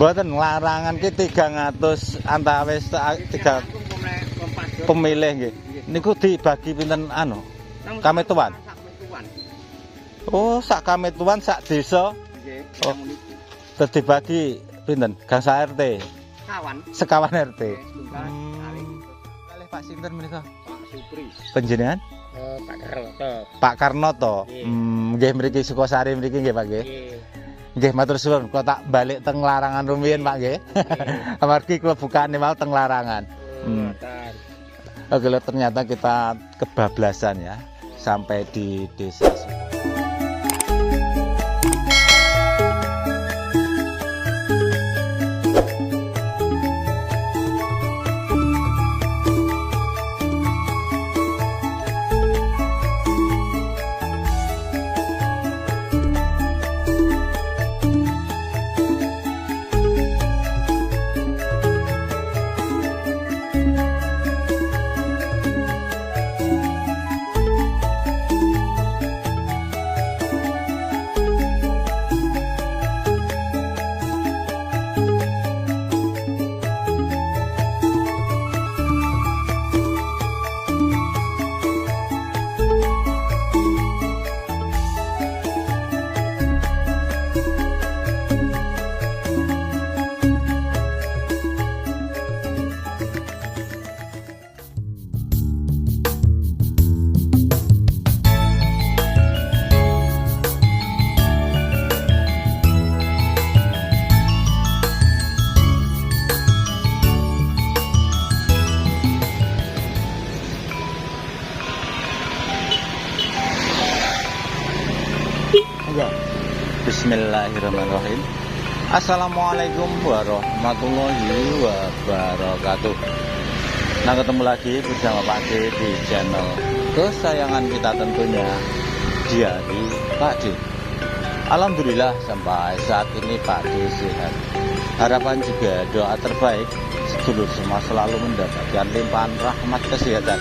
Mboten larangan ki 300 antawis 3 pemilih nggih. Niku dibagi pinten anu? Kametuan. Oh, sak kametuan sak desa. Nggih. Oh. Dibagi pinten? Gang RT. Sekawan RT. Kalih Pak sinten menika? Pak Supri. Panjenengan? Pak Karnoto. Pak Karnoto. Nggih mriki Sukosari mriki nggih Pak nggih. Nggih matur suwun, kok tak balik teng larangan rumiyin Pak nggih. Amargi kula bukane mau teng larangan. Oke, ternyata kita kebablasan ya sampai di desa. Bismillahirrahmanirrahim. Assalamualaikum warahmatullahi wabarakatuh. Nah, ketemu lagi bersama Pak D di channel kesayangan kita tentunya, Diari Pak D. Alhamdulillah sampai saat ini Pak D sehat. Harapan juga doa terbaik sedulur semua selalu mendapatkan limpahan rahmat kesehatan,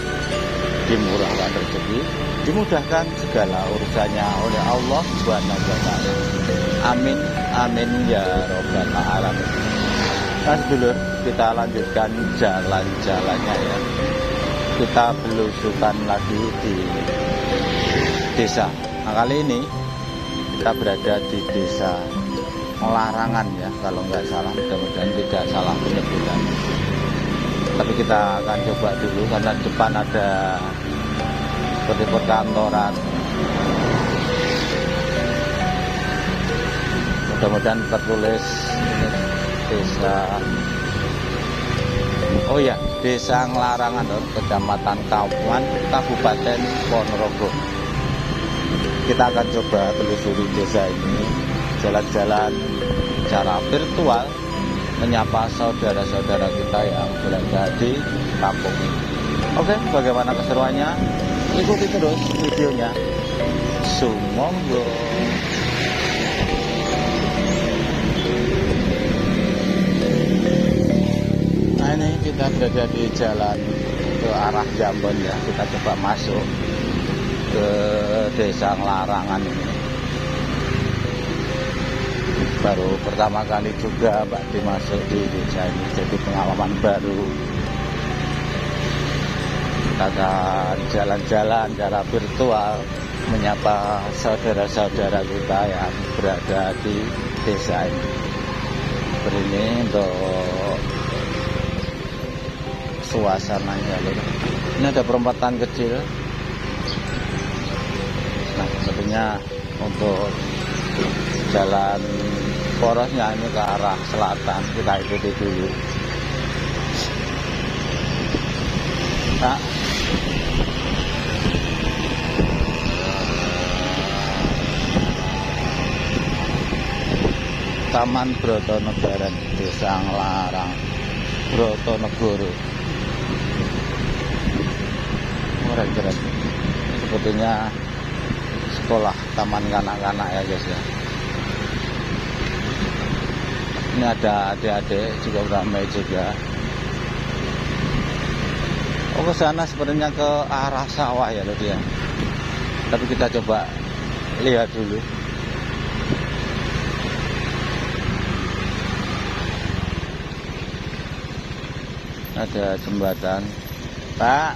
dimurahkan rezeki, dimudahkan segala urusannya oleh Allah Subhanahu wa taala. Amin amin ya robbal alamin. Nah, sedulur, kita lanjutkan jalan-jalannya ya. Kita belusukan lagi di desa. Nah, kali ini kita berada di desa Larangan ya, kalau nggak salah, mudah-mudahan tidak salah penyebutan. Tapi kita akan coba dulu karena depan ada seperti perkantoran. Mudah-mudahan tertulis ini desa. Oh ya, Desa Larangan, Kecamatan Kawan, Kabupaten Ponorogo. Kita akan coba telusuri desa ini, jalan-jalan secara virtual, menyapa saudara-saudara kita yang berada di kampung ini. Oke, bagaimana keseruannya? Ikuti terus videonya. Sumonggo. Nah, ini kita berada di jalan ke arah Jambon ya. Kita coba masuk ke Desa Larangan ini. Baru pertama kali juga Mbak Di masuk di desa ini, jadi pengalaman baru. Kita akan jalan-jalan secara virtual menyapa saudara-saudara kita yang berada di desa ini. Ini untuk suasananya loh. Ini ada perempatan kecil. Nah, sepertinya untuk jalan porosnya ini ke arah selatan, kita ikuti dulu. Nah, Taman Brotonegoro, Desa Larang, Brotonegoro. Keren-keren. Sepertinya sekolah taman kanak-kanak ya guys ya. Ini ada adik-adik juga ramai juga. Oh, ke sana sebenarnya ke arah sawah ya loh dia. Tapi kita coba lihat dulu. Ada jembatan, Pak.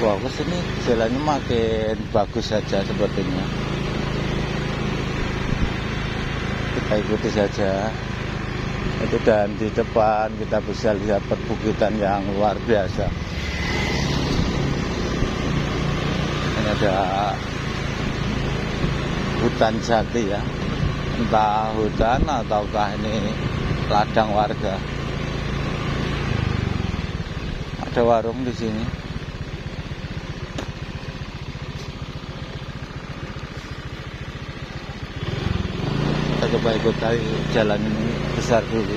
Wah, kesini jalannya makin bagus saja sepertinya. Kita ikuti saja. Itu, dan di depan kita bisa lihat perbukitan yang luar biasa. Ini ada hutan jati ya, entah hutan ataukah ini ladang warga. Ada warung di sini. Kita coba ikut jalan ini besar dulu.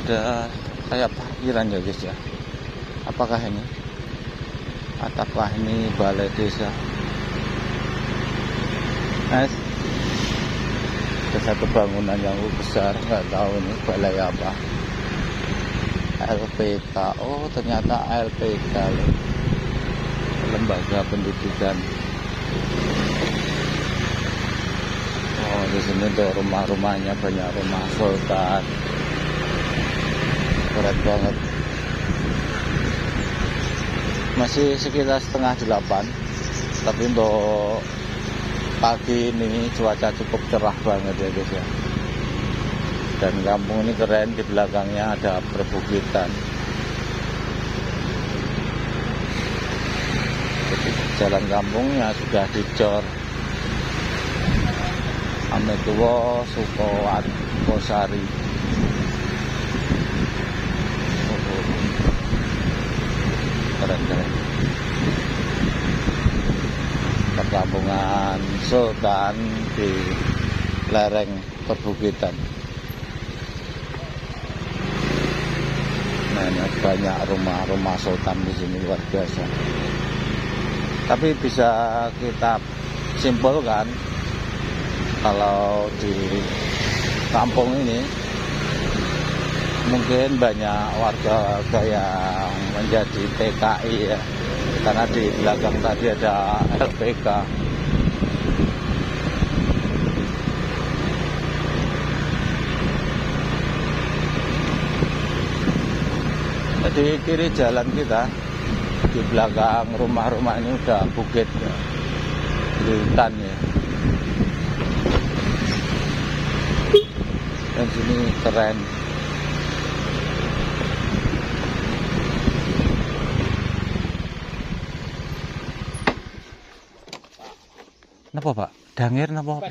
Ada kayak parkiran ya guys ya. Apakah ini? Ataukah ini balai desa? Ada satu bangunan yang besar, nggak tahu ini balai apa. LPK, oh ternyata LPK, lembaga pendidikan. Oh, di sini tuh rumah-rumahnya banyak rumah sultan. Keren banget. Masih sekitar 7:30, tapi untuk pagi ini cuaca cukup cerah banget ya guys ya. Dan kampung ini keren, di belakangnya ada perbukitan. Jadi jalan kampungnya sudah dicor. Ametuwo Sukowan Kosari. Keren-keren. Perkampungan Sultan di lereng perbukitan. Nah, ini banyak rumah-rumah sultan di sini, luar biasa. Tapi bisa kita simpulkan kalau di kampung ini mungkin banyak warga yang menjadi TKI ya, karena di belakang tadi ada LPK. Di kiri jalan kita, di belakang rumah-rumah ini udah bukit ya, di hutan ya. Dan sini keren. Napa Pak? Dangir napa?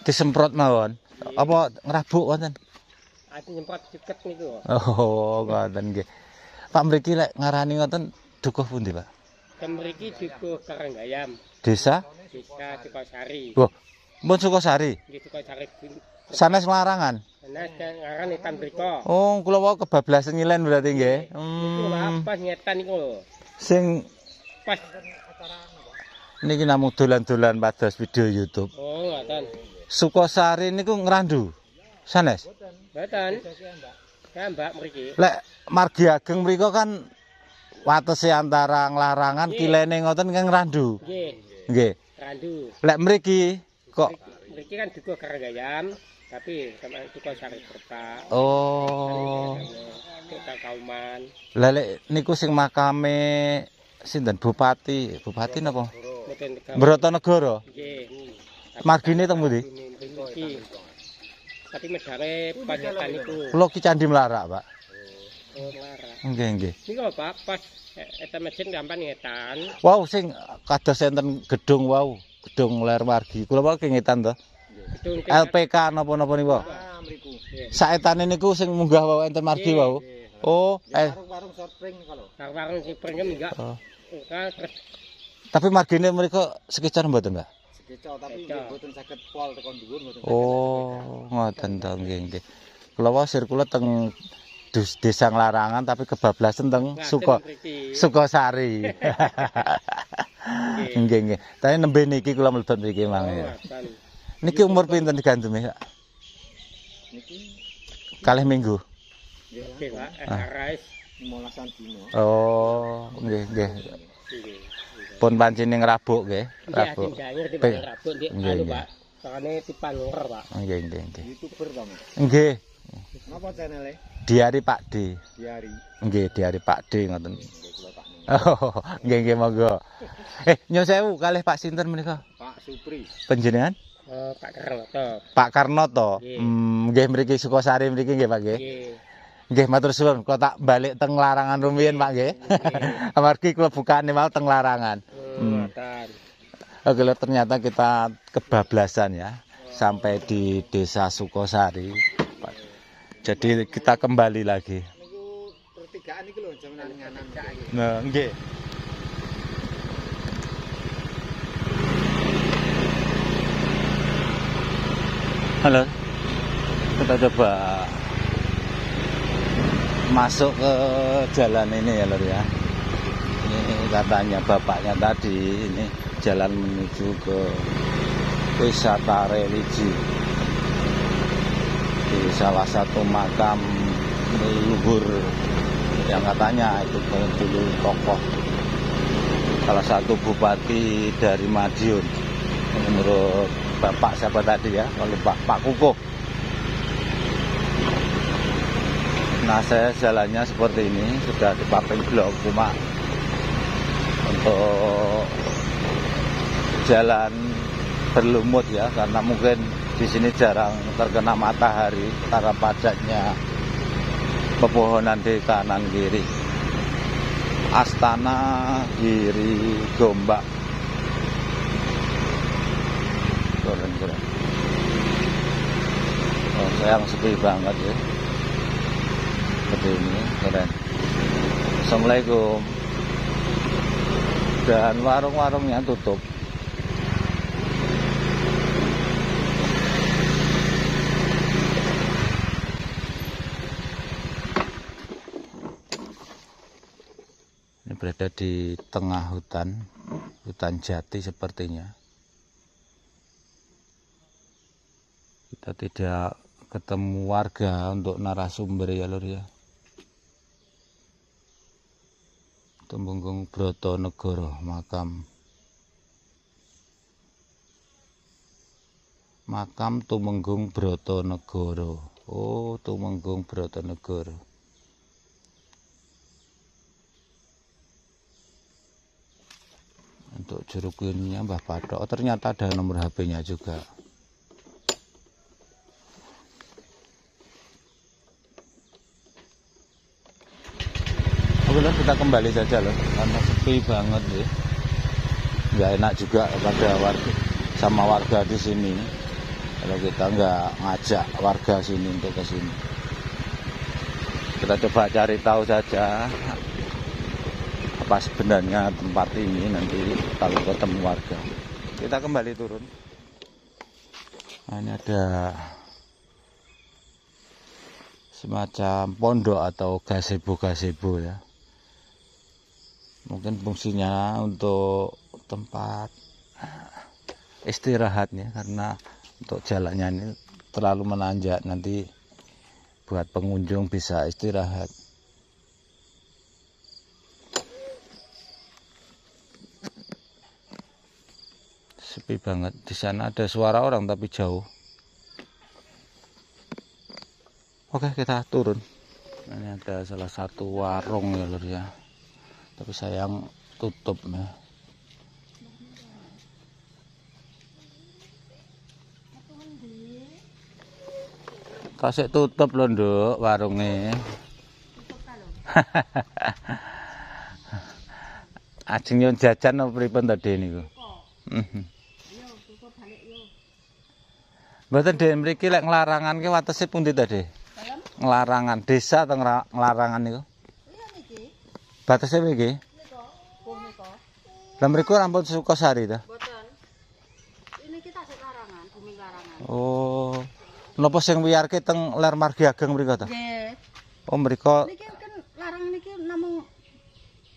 Disemprot mawon. Apa ngrabuk wonten? Ati nyemprot deket niku. Oh, ngoten nggih. Pak mriki lek ngarani ngoten dukuh pundi, Pak? Mriki dukuh Karanggayam. Desa Sukosari. Wah, mun Sukosari. Nggih Sukosari. Sanes Larangan. Nah, ngaran etan mriko. Oh, kula wau kebablasan ngilen berarti nggih. Iku apa nyetan niku lho. Sing Pas niki namung dolan-dolan pados video YouTube. oh ngoten. Sukosari niku ngrandu. Sanes? Mboten. Ya Mbak mriki. Lek margi ageng mriku kan watese antara Nglarangan kilene ngoten kan ngrandu. Nggih. Nggih. Randu. Lek mriki kok Mriki kan dukuh Karanggayam, tapi sama Sukosari Kota. oh. Kota Kauman. Lah lek niku sing makame sinten Bupati napa? Mboten Brotonegoro. nggih. Margine teng pundi? Mriki. Tapi medare panetan niku. Kula ki Candi Melarak, Pak. Oh, Melarak. Nggih, nggih. Niku Pak pas eta mesin gampang ngetan. Wow, sing kados enten gedung wow, gedung ler wargi. Kula wae ngetan to. Gedung LPK napa-napa niku. mriku. Saetane niku sing munggah wae enten margi wau. Oh, Warung shopping kalau. Warung shopping enggak. Oh. Terus Tapi margine mriku sekitar mboten, Mbak? Sekitar tapi mboten saged pol tekan dhuwur mboten. Oh, ngoten to nggih nggih. Kula wae sirkulat teng Desa Nglarangan tapi kebablasan teng Sukosari. Nggih nggih. Tapi nembe niki kula mlebet mriki mang ya. Niki umur pinten digantume, Pak? Niki Kalih minggu. Nggih, Pak. Arais 15-an dino. Oh, nggih nggih. Pun pancene ngrabuk nggih. Rabuk. Rabuk. Ngerti rabuk nggih Nggih, anu, nggih. Pak. Soalnya dipanger, Pak. Nggih nggih nggih. YouTuber to, Mas. Nggih. Napa channel-e? Diari Pak D. Diari. Nggih, diari Pak D ngoten. Kula tak nemu. Oh, nggih nggih monggo. Nyun sewu kalih Pak sinten menika? Pak Supri. Panjenengan? Pak Karnoto. Pak Karnoto. Nggih. Nggih mriki Sukosari mriki nggih Pak nggih. Nggih. Nggih matur suwun, kula tak balik teng larangan rumiyin Pak nggih. Amargi kula bukane mau teng larangan. Ngoten. Oke, lho, ternyata kita kebablasan ya sampai di Desa Sukosari. Jadi kita kembali lagi. Niku pertigaan iki lho jamenan nganan. Nah, nggih. Halo. Kita coba masuk ke jalan ini ya, Lur ya. Ini katanya bapaknya tadi ini jalan menuju ke wisata religi di salah satu makam leluhur yang katanya itu dulu tokoh salah satu bupati dari Madiun menurut bapak siapa tadi ya, kalau Pak Kukuh. Nah, saya jalannya seperti ini, sudah dipakai blok, cuma untuk jalan berlumut ya, karena mungkin di sini jarang terkena matahari karena padatnya pepohonan di kanan kiri. Astana Giri Gombak. Keren. Oh, sayang sepi banget ya. Seperti ini, keren. Assalamualaikum. Dan warung-warungnya tutup. Ini berada di tengah hutan jati sepertinya. Kita tidak ketemu warga untuk narasumber ya, Lur ya. Tumenggung Brotonegoro, makam Tumenggung Brotonegoro. Oh, Tumenggung Brotonegoro. Untuk juru kuningnya Mbah Patok. Oh, ternyata ada nomor HP-nya juga. Oke, kita kembali saja loh, karena sepi banget ya. Nggak enak juga pada warga di sini. Kalau kita nggak ngajak warga sini untuk ke sini. Kita coba cari tahu saja apa sebenarnya tempat ini nanti kalau ketemu warga. Kita kembali turun. Nah, ini ada semacam pondok atau gazebo ya. Mungkin fungsinya untuk tempat istirahatnya, karena untuk jalannya ini terlalu menanjak, nanti buat pengunjung bisa istirahat. Sepi banget. Di sana ada suara orang tapi jauh. Oke, kita turun. Ini ada salah satu warung ya, Lur ya. Tapi sayang tutup ya. Kasih tutup loh, Nduk, warungnya. Ajeng nyun jajan apa pripun tadi niku? Mboten Dek, mriki lek nglarangan ki watese pundi ta, Dek? Nglarangan desa atau nglarangan niku? Iya niki. Batese mriki? Nika. Oh nika. Lah mriku rampun Sukosari ta? Mboten. Ini kita sing larangan, bumi larangan. Oh. Napa sing wiyarke teng ler Margi Ageng mriku ta? Nggih. Oh, mriku. Niki kan larangan niki namung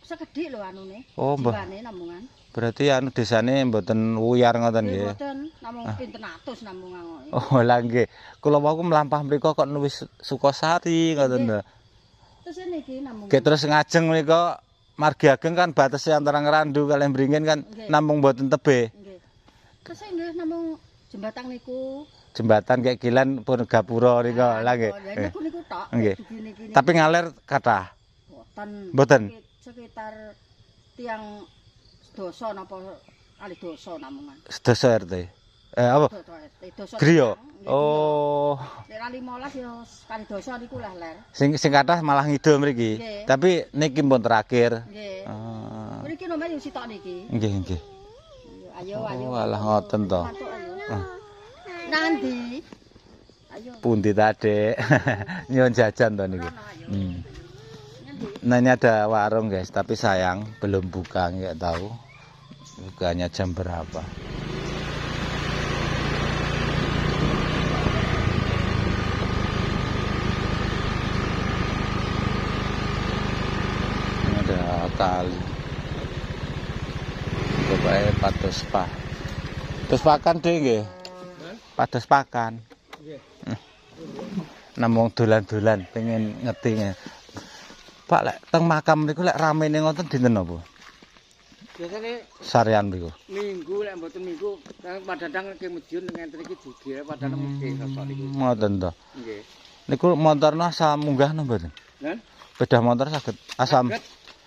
sekedhik lho anune. Oh, mbah. Jiwane namungan. berarti anu desane mboten wuyar ngoten Nggih, nggih. mboten namung pinten atus namung ngono. Oh, lah nggih. Kula wau mlampah mriku kok nuwis Sukosari ngoten lho. Terus niki namung. Nggih terus ngajeng menika Margi Ageng kan batasnya antara Ngerandu kaliyan Bringin kan Nggih. namung mboten tebih. Nggih. Terus nggih namung jembatan niku. Jembatan kayak Kilen pun Gapura nika lah nggih. Ya niku tok. Nggih. Begini-gini. Tapi ngalir kathah. Mboten. Mboten. Sekitar tiang dosa napa kali dosa namungan. Sedasa RT. Apa? Dosa. Griya. Oh. Nek 15 ya kali dosa niku lah ler. Sing kathah malah ngidul mriki. Nggih. Tapi niki pun terakhir. Nggih. Ah. Mriki nomor yo sitok niki. Nggih, nggih. Ayo ayo. Oh, alah ngoten to. Mantuk, ayo. Nanti. Ayo. Pundi tadi nyuwun jajan to niki. Ayo. Nah ini ada warung guys, tapi sayang belum buka, nggak tahu bukanya jam berapa. Ini ada kali. Bapaknya pados pak. Terus pakan deh nggih. Pados pakan. Namung dolan-dolan pengen ngerti. Pak lek teng makam niku lek ramene ngoten dinten napa? Biasane Sarian niku. minggu lek mboten minggu padahal ke Madiun ngenten iki juga padahal mesti sosok niku. Ngoten to. Nggih. Niku motorno asa munggah napa mboten? Kan? Bedah motor saged asam.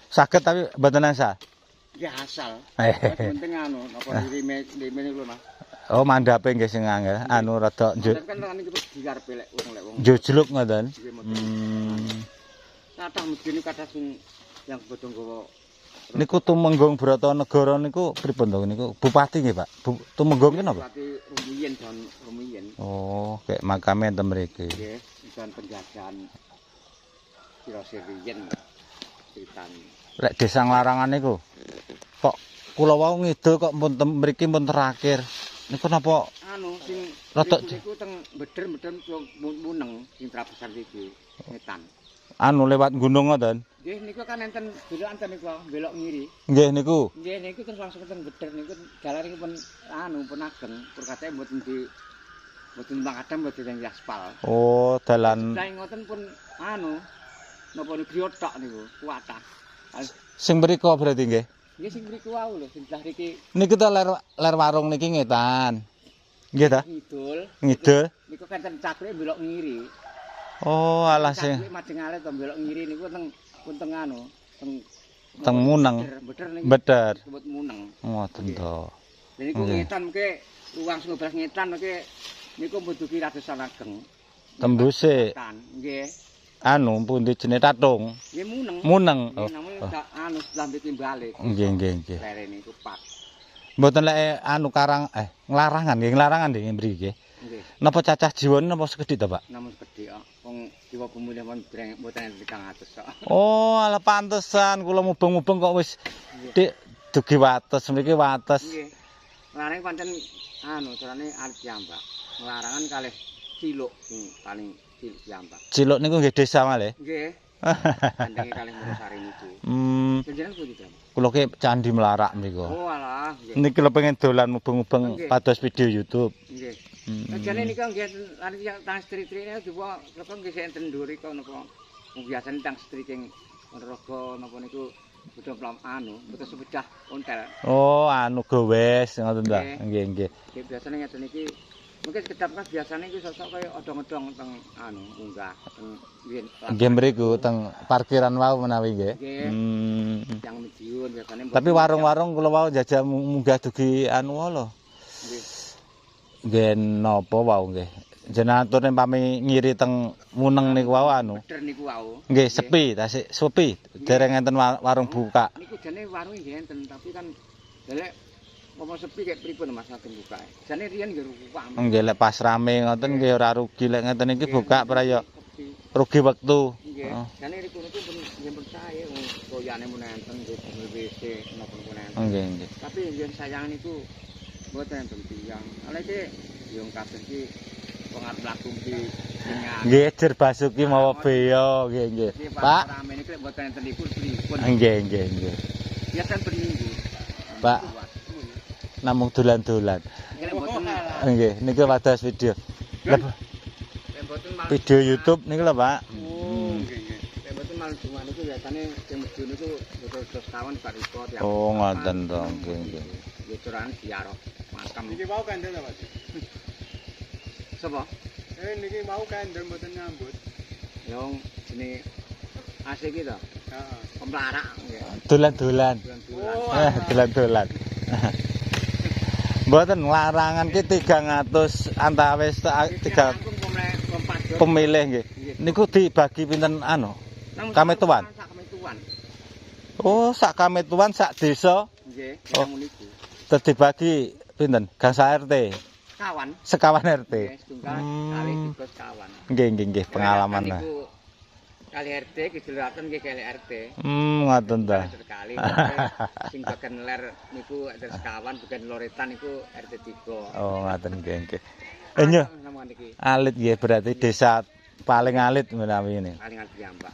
Saged tapi mboten asa. Ya asal. Hehehe. Penting anu napa lime niku lho Mas. Oh mandape nggih sing angel, anu rada Kan niku dikarepe lek wong. njujluk ngoten. Nggih, mboten. Kathah Madiun kathah sing yang bodong gawa. Niku Tumenggung Bratanegara niku pripun to niku? Bupati nggih, Pak? Tumenggung ki napa? Bupati Rumiyin dan Rumiyin. Oh, kayak makame enten mriki. Nggih, dan penjajahan Sirosir Riyen. Titan. Lek Desa Nglarangan niku kok kula wau ngidul kok pun mriki pun terakhir. Niku napa Anu sing Rada- niku teng beder-beder muneng sing trapesan iki ngetan. anu lewat gunung ngoten? Nggih niku kan enten belokan ten niku belok ngiri. Nggih niku. Nggih niku terus langsung teng beder niku dalan niku pun anu pun ageng. Pur katanya mboten kadang mboten di aspal. Oh, dalan Lah ngoten pun anu napa niku griotok niku kuatah. sing mriku berarti nggih. Nggih sing mriku wau lho sing sebelah iki Niku ta ler warung niki ngetan. Nggih ta? ngidul. Ngidul. Niku kan ten cakre belok ngiri. Oh, alah sing Cakre madeng alit to belok ngiri niku teng anu teng Muneng. beder niku Beder. disebut muneng. Ngoten to. Lha niku Nggih. ngetan mengke ruang 19 ngetan mengke niku mbutuhi ratusan ageng. Tembuse Kan nggih. anu pundi jenenge Tatung. Nggih muneng. Muneng. Nggih namun anu sebelah mriki balik. Nggih, nggih, nggih. Lere niku pat. Mboten lek anu Nglarangan nggih, Nglarangan nggih mriki. Nggih. Napa cacah jiwane napa sekedhik to, Pak? Namun gedhe kok. Wong jiwa pemulih pun mboten enten 300 kok. Oh, alah pantesan kula mubeng-mubeng kok wis dik dugi wates mriki wates. Nggih. Larang pancen anu carane alit piyambak. Nglarangan kalih ciluk sing paling cilik piyambak. Ciluk niku nggih desa malih. Nggih. Kandenge kalih Murosari niku. Panjenengan pundi to? Kula ki Candi Melarak mriku. Oh alah, nggih. Niki lho pengen dolan mubeng-mubeng Nggih. pados video YouTube. Nggih. Jane nika nggih lari yang tang stri-strine coba kok nggih enten nduri kok napa. Wong biasane tang stri king Ponorogo napa niku bodho plam anu, betul sepecah ontel. Oh, anu gowes ngoten ta. Nggih. Nggih, nggih. Nggih biasane ngeten iki mungkin sekedap kan biasane iku sosok kaya odong-odong teng anu munggah teng biyen. Nggih mriku teng parkiran wau menawi nggih. Nggih. Yang Madiun biasane. Tapi warung-warung kula wau jajal munggah dugi anu lho. Nggih. Nggih napa wau nggih. Jenengan atur pami ngiri teng Muneng niku wau anu. Beder niku wau. Nggih sepi, tasik sepi. Dereng enten warung buka. Niku jane warung nggih enten tapi kan delek apa sepi kayak pripun Mas saking buka. Jane riyen nggih ruwam. Nggih lek pas rame ngoten nggih ora rugi lek ngeten iki buka praya Sepi. rugi wektu. Nggih. Oh. Jane riku niku pun nggih percaya wong koyane mun enten nggih WC napa pun enten. Nggih, nggih. Tapi nggih sayang niku mboten enten tiyang. Ala iki yo kabeh iki wong arep laku iki dengan Nggih jer Basuki mawa beya nggih nggih. Pak. rame niku mboten enten iku pripun. Nggih, nggih, nggih. Ya kan berminggu. Pak. Minggu, namung dolan-dolan. Nek mboten Nggih, niku wados video. nek mboten mal Video YouTube niku lho, Pak. nek mboten mal dungan niku biasane sing medun niku terus kawan bariko tiap. Oh, ngoten to. Nggih, nggih. Ya curan ziarah makam. Niki mau kandel apa? Sapa? Niki mau kandel mboten nyambut. Yang jenenge asik iki to. Heeh. Pemlarak nggih. Dolan-dolan. Bulan-bulan. Dolan-dolan. Mboten larangan ki 300 antawis 3 pemilih nggih. Niku dibagi pinten anu? Kametuan. Oh, sak kametuan sak desa. Nggih, Oh. ngono niku. Terus dibagi pinten? Gangsa RT. Kawan. Sekawan RT. Nggih, setunggal kali tiga kawan. Nggih, nggih, nggih, pengalaman lah. Niku kali RT kidulaken nggih kali RT. Ngoten ta. Sekali sing bagian ler niku ada sekawan, bagian loretan niku RT 3. Oh, ngoten nggih, nggih. Nyo, alit nggih berarti desa paling alit menawi ini. Paling alih Mbak.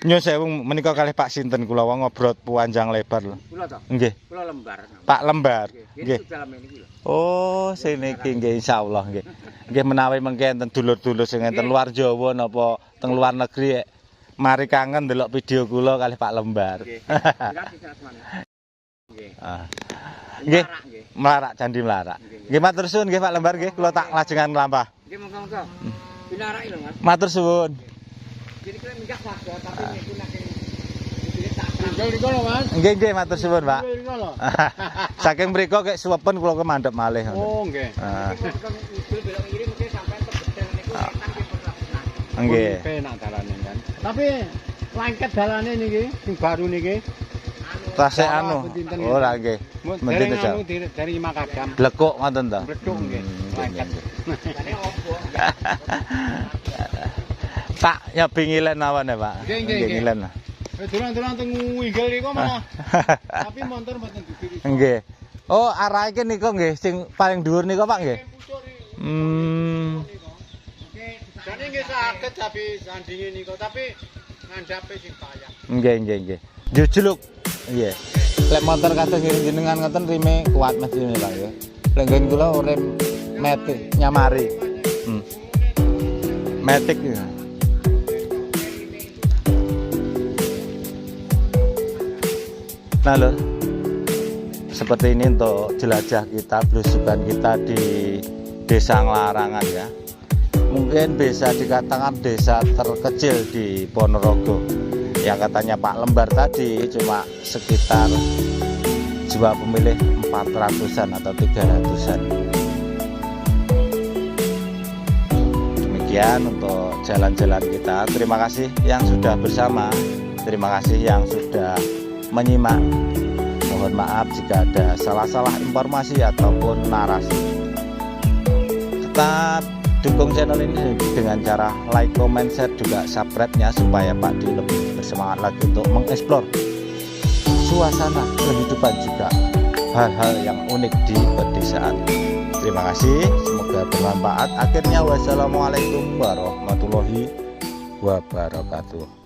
Nyo sewu menika kalih Pak sinten kula wong ngobrol panjang lebar lho. Kula to. Nggih, Kula lembar. Pak Lembar. Nggih. Nggih. Dalam niki lho. Oh, seniki nggih insyaallah nggih. Nggih menawi mengke enten dulur-dulur sing enten luar Jawa napa teng luar negeri mari kangen ndelok video kula kalih Pak Lembar. Nggih. Nggih. Ah. Nggih, Melarak, nggih. Melarak Candi Melarak. Nggih matur suwun nggih Pak Lembar nggih kula tak lajengan mlampah. Nggih monggo-monggo. Binarak lho Mas. Matur suwun. Jadi kira minggah saja tapi niku nek iki tak Tinggal di kono, Mas. Nggih nggih matur suwun Pak. Tinggal di kono. Saking mriko kek suwepen kula kemandhep malih. Oh, nggih. Ah, ngidul belok ngiri mungkin sampean tegedel niku wetan nggih perlakuan. nggih. Penak dalane kan. Tapi langket dalane niki sing baru niki. Tasik anu. Ora nggih. Mendhet Dereng aja. anu dari Makadam. Blekuk ngoten to. Bleduk nggih. Langket. Jane opo? Pak nyobi ngilen awan ya Pak. Nggih, nggih, nggih. Ngilen. Dolan-dolan teng Winggil niku malah. Tapi montor mboten dibiri. Nggih. Oh, arahe iki niku nggih sing paling dhuwur niku Pak nggih. Jane nggih saged tapi sandinge niku tapi ngandhape sing payah. Nggih, nggih, nggih. Jujuluk. Iya. Lek motor kados ngiring jenengan ngoten rime kuat mesti ini Pak ya. Lek nggen kula rem metik nyamari. Metik ya. Nah lho, seperti ini untuk jelajah kita, belusukan kita di Desa Nglarangan ya. Mungkin bisa dikatakan desa terkecil di Ponorogo. Yang katanya Pak Lembar tadi cuma sekitar jiwa pemilih 400-an atau 300-an. Demikian untuk jalan-jalan kita. Terima kasih yang sudah bersama. Terima kasih yang sudah menyimak. Mohon maaf jika ada salah-salah informasi ataupun narasi. Tetap dukung channel ini dengan cara like, comment, share, juga subscribe-nya supaya Pak Di lebih bersemangat lagi untuk mengeksplor suasana kehidupan juga hal-hal yang unik di pedesaan. Terima kasih, semoga bermanfaat. Akhirnya wassalamualaikum warahmatullahi wabarakatuh.